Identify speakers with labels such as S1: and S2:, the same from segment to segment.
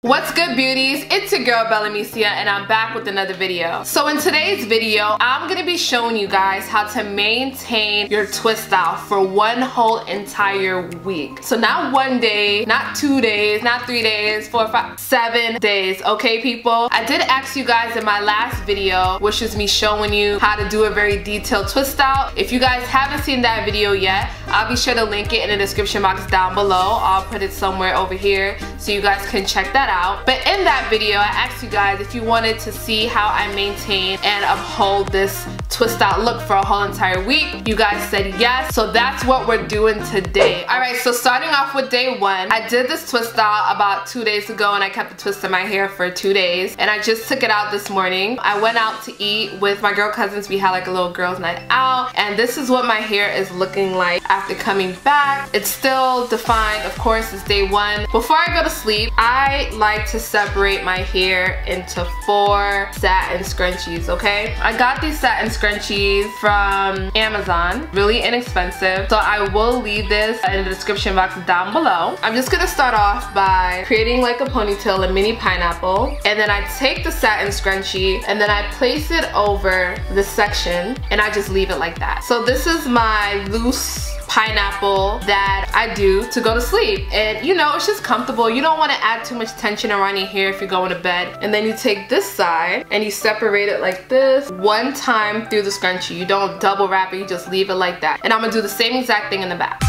S1: What's good, beauties? It's your girl Bellamecia and I'm back with another video. So in today's video, I'm gonna be showing you guys how to maintain your twist out for one whole entire week. So not one day, not 2 days, not 3 days, 4, 5, 7 days, okay people? I did ask you guys in my last video, which is me showing you how to do a very detailed twist out. If you guys haven't seen that video yet, I'll be sure to link it in the description box down below. I'll put it somewhere over here so you guys can check that out. But in that video, I asked you guys if you wanted to see how I maintain and uphold this twist out look for a whole entire week. You guys said yes, so that's what we're doing today. Alright, so starting off with day 1, I did this twist out about 2 days ago and I kept the twist in my hair for 2 days and I just took it out this morning. I went out to eat with my girl cousins. We had like a little girls night out and this is what my hair is looking like after coming back. It's still defined, of course. It's day 1. Before I go to sleep, I like to separate my hair into 4 satin scrunchies, okay? I got these satin scrunchies from Amazon, really inexpensive, so I will leave this in the description box down below. I'm just gonna start off by creating like a ponytail, a mini pineapple, and then I take the satin scrunchie and then I place it over the section and I just leave it like that. So this is my loose pineapple that I do to go to sleep, and you know, it's just comfortable. You don't want to add too much tension around your hair if you're going to bed. And then you take this side and you separate it like this one time through the scrunchie. You don't double wrap it, you just leave it like that. And I'm gonna do the same exact thing in the back.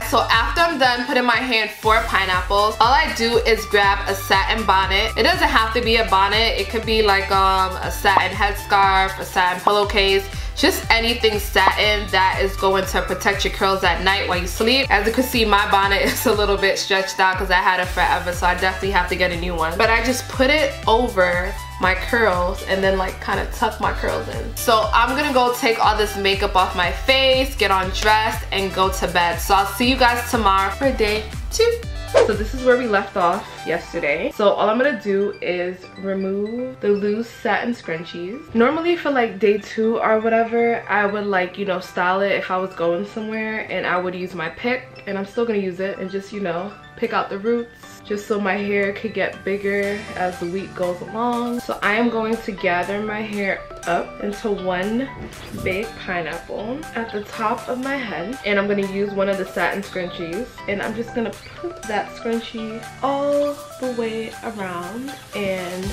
S1: So after I'm done putting my hair in 4 pineapples, all I do is grab a satin bonnet. It doesn't have to be a bonnet. It could be like a satin headscarf, a satin pillowcase, just anything satin that is going to protect your curls at night while you sleep. As you can see, my bonnet is a little bit stretched out because I had it forever, so I definitely have to get a new one. But I just put it over my curls and then like kind of tuck my curls in. So I'm gonna go take all this makeup off my face, get undressed, and go to bed. So I'll see you guys tomorrow for day 2. So this is where we left off yesterday. So all I'm gonna do is remove the loose satin scrunchies. Normally for like day 2 or whatever, I would like, you know, style it if I was going somewhere, and I would use my pick, and I'm still gonna use it, and just, you know, pick out the roots just so my hair could get bigger as the week goes along. So I am going to gather my hair up into one big pineapple at the top of my head, and I'm going to use one of the satin scrunchies, and I'm just going to put that scrunchie all the way around and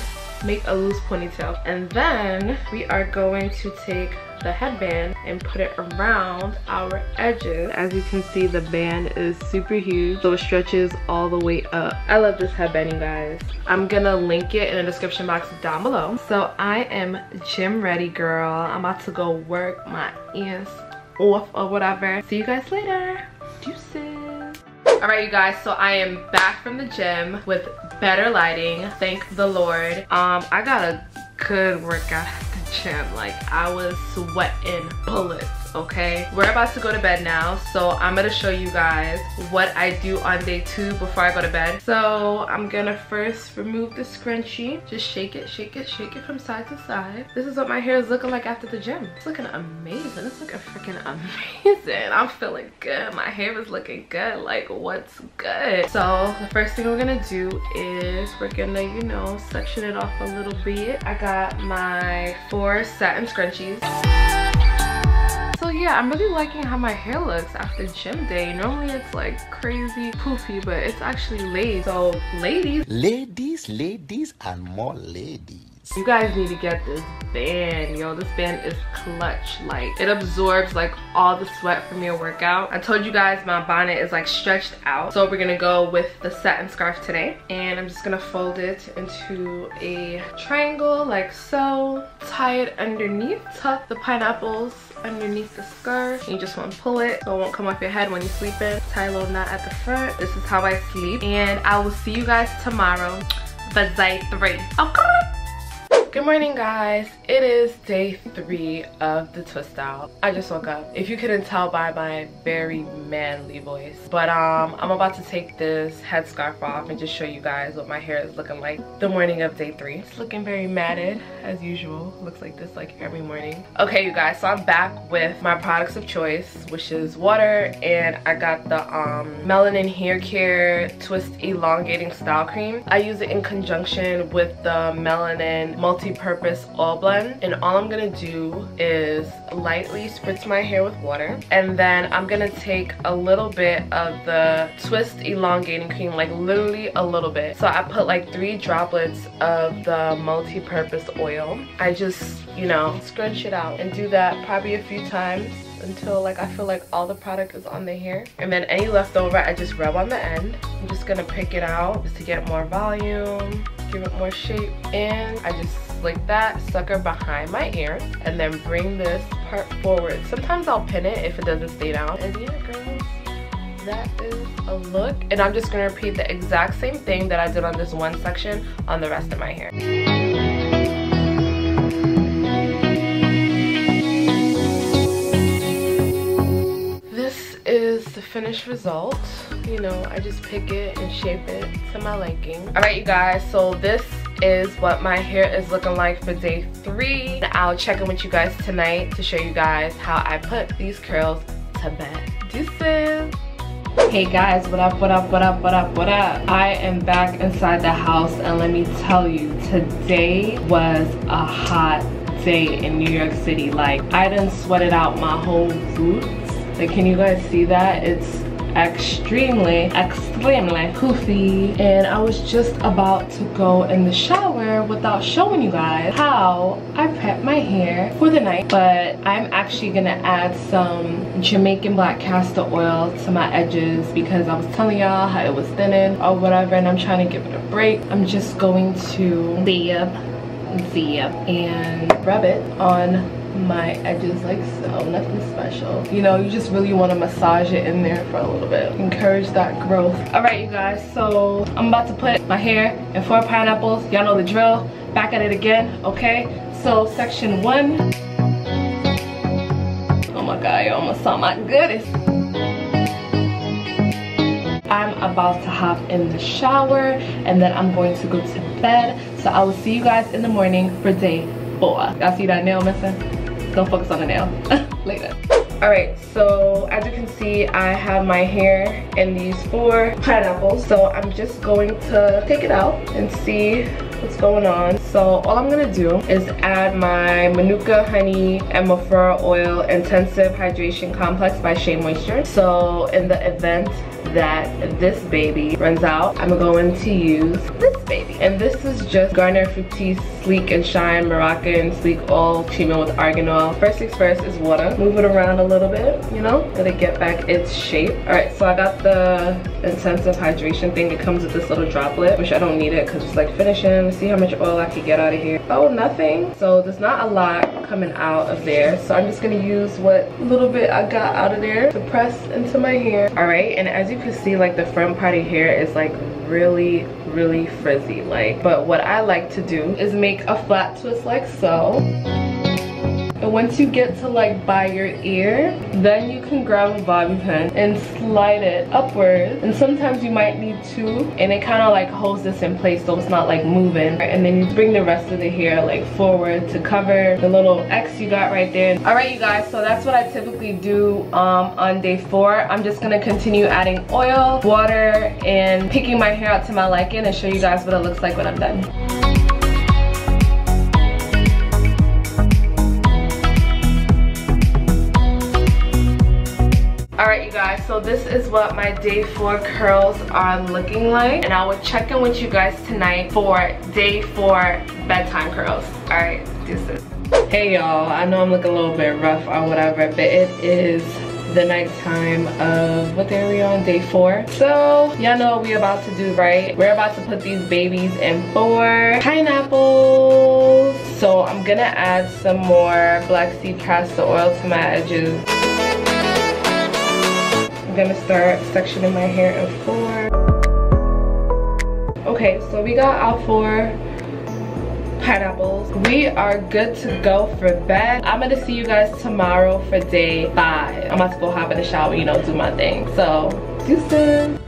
S1: make a loose ponytail. And then we are going to take the headband and put it around our edges. As you can see, the band is super huge, so it stretches all the way up. I love this headband, you guys. I'm gonna link it in the description box down below. So I am gym ready, girl. I'm about to go work my ass off or whatever. See you guys later. Deuces. Alright, you guys, so I am back from the gym with better lighting, thank the Lord. I got a good workout at the gym. Like, I was sweating bullets, okay? We're about to go to bed now, so I'm gonna show you guys what I do on day 2 before I go to bed. So I'm gonna first remove the scrunchie. Just shake it, shake it, shake it from side to side. This is what my hair is looking like after the gym. It's looking amazing. It's looking freaking amazing. I'm feeling good. My hair is looking good. Like, what's good? So the first thing we're gonna do is we're gonna, you know, section it off a little bit. I got my 4 satin scrunchies. So yeah, I'm really liking how my hair looks after gym day. Normally it's like crazy poofy, but it's actually laid. So ladies and more ladies, you guys need to get this band, yo. This band is clutch. Like, it absorbs like all the sweat from your workout. I told you guys my bonnet is like stretched out, so we're gonna go with the satin scarf today, and I'm just gonna fold it into a triangle like so, tie it underneath, tuck the pineapples underneath the scarf. You just want to pull it so it won't come off your head when you're sleeping. Tie a little knot at the front. This is how I sleep, and I will see you guys tomorrow for day 3. Okay. Good morning, guys. It is day 3 of the twist out. I just woke up, if you couldn't tell by my very manly voice. But I'm about to take this headscarf off and just show you guys what my hair is looking like the morning of day 3. It's looking very matted as usual. Looks like this like every morning. Okay, you guys, so I'm back with my products of choice, which is water, and I got the Melanin Hair Care Twist Elongating Style Cream. I use it in conjunction with the Melanin Multi-Purpose Oil Blend, and all I'm gonna do is lightly spritz my hair with water, and then I'm gonna take a little bit of the Twist Elongating Cream, like literally a little bit. So I put like 3 droplets of the multi-purpose oil. I just, you know, scrunch it out and do that probably a few times until like I feel like all the product is on the hair. And then any leftover I just rub on the end. I'm just gonna pick it out just to get more volume, give it more shape, and I just slick that sucker behind my ear and then bring this part forward. Sometimes I'll pin it if it doesn't stay down. And yeah, girls, that is a look. And I'm just gonna repeat the exact same thing that I did on this one section on the rest of my hair. This is the finished result. You know, I just pick it and shape it to my liking. All right, you guys, so this is what my hair is looking like for day 3. I'll check in with you guys tonight to show you guys how I put these curls to bed. Deuces. Hey guys, what up, what up, what up, what up, what up? I am back inside the house, and let me tell you, today was a hot day in New York City. Like, I done sweated out my whole boots. Like, can you guys see that? It's extremely poofy, and I was just about to go in the shower without showing you guys how I prep my hair for the night. But I'm actually gonna add some Jamaican black castor oil to my edges because I was telling y'all how it was thinning or whatever, and I'm trying to give it a break. I'm just going to zip and rub it on my edges like so. Nothing special, you know. You just really want to massage it in there for a little bit, encourage that growth. All right, you guys, so I'm about to put my hair in 4 pineapples. Y'all know the drill. Back at it again. Okay, so section 1. Oh my god, you almost saw my goodies. I'm about to hop in the shower, and then I'm going to go to bed. So I will see you guys in the morning for day 4. Y'all see that nail missing? Don't focus on the nail. Later. Alright, so as you can see, I have my hair in these 4 pineapples. So I'm just going to take it out and see what's going on. So all I'm gonna do is add my Manuka Honey and Mafura Oil Intensive Hydration Complex by Shea Moisture. So in the event that this baby runs out, I'm going to use this baby. And this is just Garnier Fructis Sleek and Shine Moroccan Sleek Oil Treatment with Argan Oil. First things first is water. Move it around a little bit, you know, let it get back its shape. Alright, so I got the intensive hydration thing. It comes with this little droplet, which I don't need it because it's like finishing. Let's see how much oil I could get out of here. Oh, nothing. So there's not a lot coming out of there. So I'm just gonna use what little bit I got out of there to press into my hair. Alright, and as you can see, like the front part of hair is like really frizzy, like, but what I like to do is make a flat twist like so. And once you get to like by your ear, then you can grab a bobby pin and slide it upwards. And sometimes you might need 2, and it kind of like holds this in place so it's not like moving. And then you bring the rest of the hair like forward to cover the little X you got right there. Alright, you guys, so that's what I typically do on day 4. I'm just gonna continue adding oil, water, and picking my hair out to my liking and show you guys what it looks like when I'm done. Alright, you guys, so this is what my day 4 curls are looking like, and I will check in with you guys tonight for day 4 bedtime curls. Alright, deuces. Hey y'all, I know I'm looking a little bit rough or whatever, but it is the nighttime of, what day are we on? Day 4. So y'all know what we about to do, right? We're about to put these babies in 4 pineapples. So I'm gonna add some more black seed castor oil to my edges. I'm gonna start sectioning my hair in 4. Okay, so we got our 4 pineapples. We are good to go for bed. I'm gonna see you guys tomorrow for day 5. I'm about to go hop in the shower, you know, do my thing. So, deuces.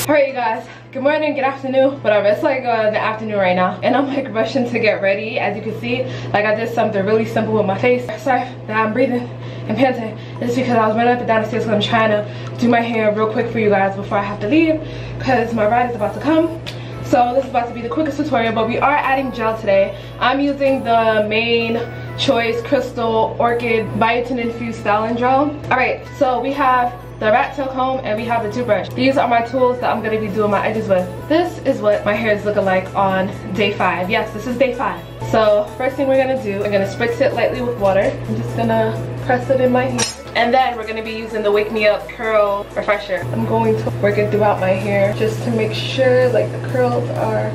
S1: Alright, you guys. Good morning, good afternoon, whatever. It's like the afternoon right now, and I'm like rushing to get ready. As you can see, like I did something really simple with my face. Sorry that I'm breathing and panting. It's because I was running up and down the stairs because I'm trying to do my hair real quick for you guys before I have to leave, because my ride is about to come. So this is about to be the quickest tutorial, but we are adding gel today. I'm using the Main Choice Crystal Orchid Biotin Infused Styling Gel. Alright, so we have the rat tail comb and we have the toothbrush. These are my tools that I'm going to be doing my edges with. This is what my hair is looking like on day 5. Yes, this is day 5. So first thing we're going to do, we're going to spritz it lightly with water. I'm just going to press it in my hair. And then we're going to be using the Wake Me Up Curl Refresher. I'm going to work it throughout my hair just to make sure like the curls are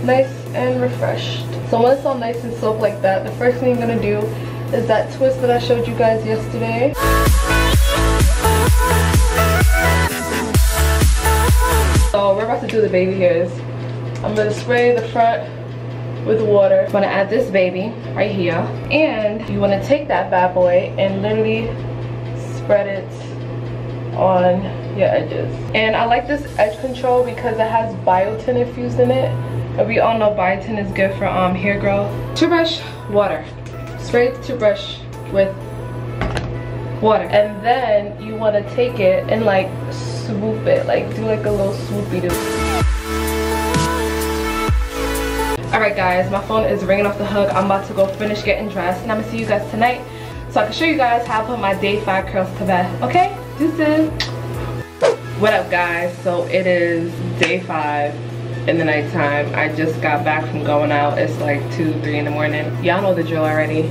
S1: nice and refreshed. So when it's all nice and soaked like that, the first thing I'm going to do is that twist that I showed you guys yesterday. So we're about to do the baby hairs. I'm going to spray the front with water. I'm going to add this baby right here. And you want to take that bad boy and literally spread it on your edges. And I like this edge control because it has biotin infused in it. And we all know biotin is good for hair growth. Toothbrush, water. Spray the toothbrush with water. And then you want to take it and like swoop it, like do like a little swoopy doo. Alright guys, my phone is ringing off the hook. I'm about to go finish getting dressed and I'm gonna see you guys tonight so I can show you guys how I put my day 5 curls to bed. Okay? Deuces. What up guys? So it is day 5 in the nighttime. I just got back from going out. It's like 2, 3 in the morning. Y'all know the drill already.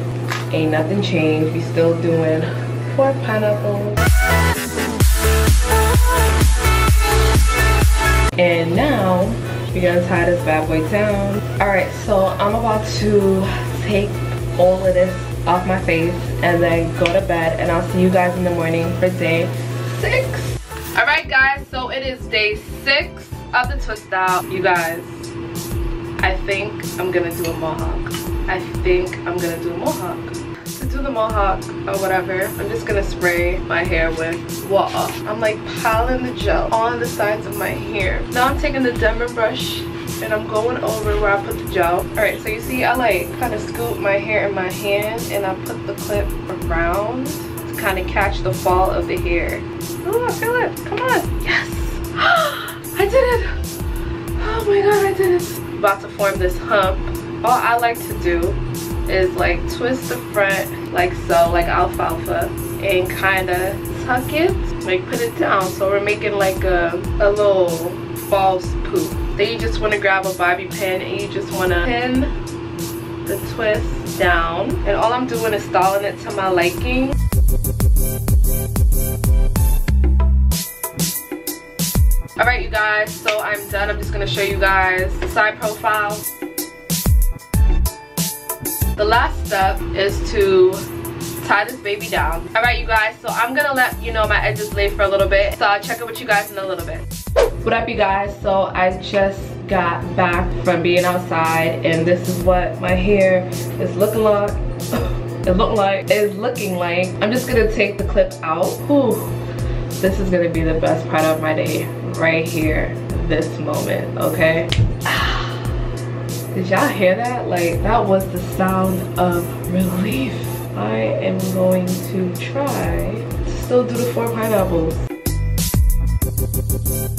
S1: Ain't nothing changed. We still doing 4 pineapples. And now we're gonna tie this bad boy down. Alright, so I'm about to take all of this off my face and then go to bed, and I'll see you guys in the morning for day 6. Alright guys, so it is day 6 of the twist out. You guys, I think I'm gonna do a mohawk. I think I'm gonna do a mohawk. To do the mohawk or whatever, I'm just gonna spray my hair with water. I'm like piling the gel on the sides of my hair. Now I'm taking the Denver brush and I'm going over where I put the gel. Alright, so you see I like kind of scoop my hair in my hand and I put the clip around to kind of catch the fall of the hair. Oh, I feel it. Come on. Yes. I did it. Oh my god, I did it. I'm about to form this hump. All I like to do is like twist the front like so, like alfalfa, and kind of tuck it, like put it down. So we're making like a little false poop. Then you just want to grab a bobby pin and you just want to pin the twist down. And all I'm doing is styling it to my liking. Alright you guys, so I'm done. I'm just going to show you guys the side profile. The last step is to tie this baby down. Alright you guys, so I'm gonna let you know my edges lay for a little bit. So I'll check in with you guys in a little bit. What up you guys? So I just got back from being outside and this is what my hair is looking like. It's looking like. I'm just gonna take the clip out. Whew. This is gonna be the best part of my day right here, this moment, okay? Did y'all hear that? Like, that was the sound of relief. I am going to try to still do the 4 pineapples.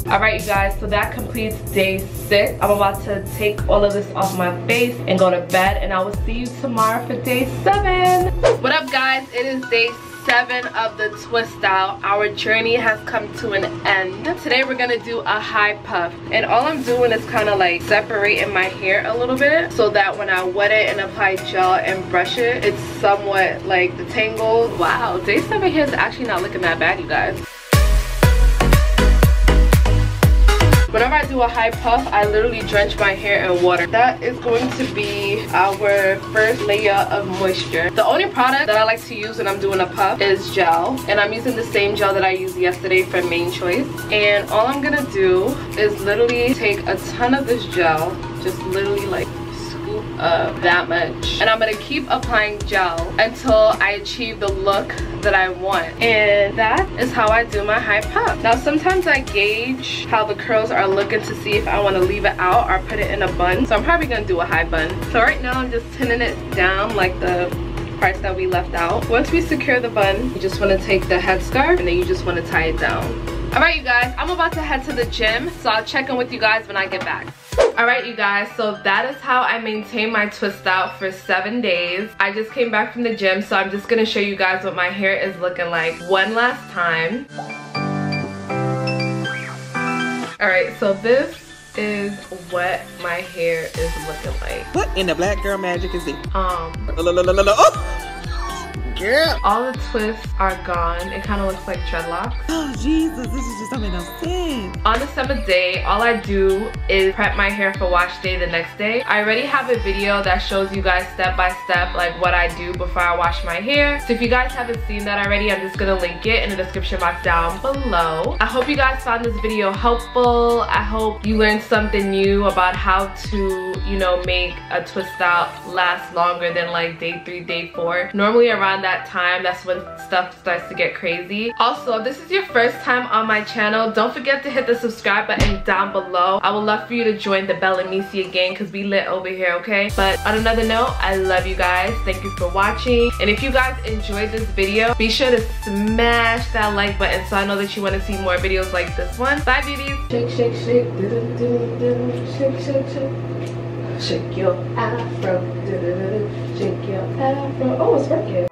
S1: Alright you guys, so that completes day 6. I'm about to take all of this off my face and go to bed, and I will see you tomorrow for day 7. What up guys? It is day 7 of the twist out. Our journey has come to an end. Today we're gonna do a high puff, and all I'm doing is kind of like separating my hair a little bit so that when I wet it and apply gel and brush it, it's somewhat like detangled. Wow, day 7 hair is actually not looking that bad, you guys. Whenever I do a high puff, I literally drench my hair in water. That is going to be our first layer of moisture. The only product that I like to use when I'm doing a puff is gel. And I'm using the same gel that I used yesterday from Main Choice. And all I'm gonna do is literally take a ton of this gel, just literally like scoop do that much. And I'm gonna keep applying gel until I achieve the look that I want. And that is how I do my high puff. Now sometimes I gauge how the curls are looking to see if I want to leave it out or put it in a bun. So I'm probably gonna do a high bun. So right now I'm just tinning it down like the parts that we left out. Once we secure the bun, you just want to take the headscarf and then you just want to tie it down. Alright you guys, I'm about to head to the gym, so I'll check in with you guys when I get back. Alright you guys, so that is how I maintain my twist out for 7 days. I just came back from the gym, so I'm just going to show you guys what my hair is looking like one last time. Alright, so this is what my hair is looking like.
S2: What in the black girl magic is it? Girl.
S1: All the twists are gone. It kind of looks like dreadlocks.
S2: Oh Jesus, this is just don't make no sense.
S1: On the 7th day, all I do is prep my hair for wash day the next day. I already have a video that shows you guys step by step like what I do before I wash my hair. So if you guys haven't seen that already, I'm just gonna link it in the description box down below. I hope you guys found this video helpful. I hope you learned something new about how to, you know, make a twist out last longer than like day 3, day 4. Normally around that time, that's when stuff starts to get crazy. Also, if this is your first time on my channel, don't forget to hit the subscribe button down below. I would love for you to join the Bellamecia Gang because we lit over here, okay? But on another note, I love you guys. Thank you for watching. And if you guys enjoyed this video, be sure to smash that like button so I know that you want to see more videos like this one. Bye, beauties. Shake, shake, shake. Shake, shake, shake. Shake your afro. Shake your afro. Oh, it's working.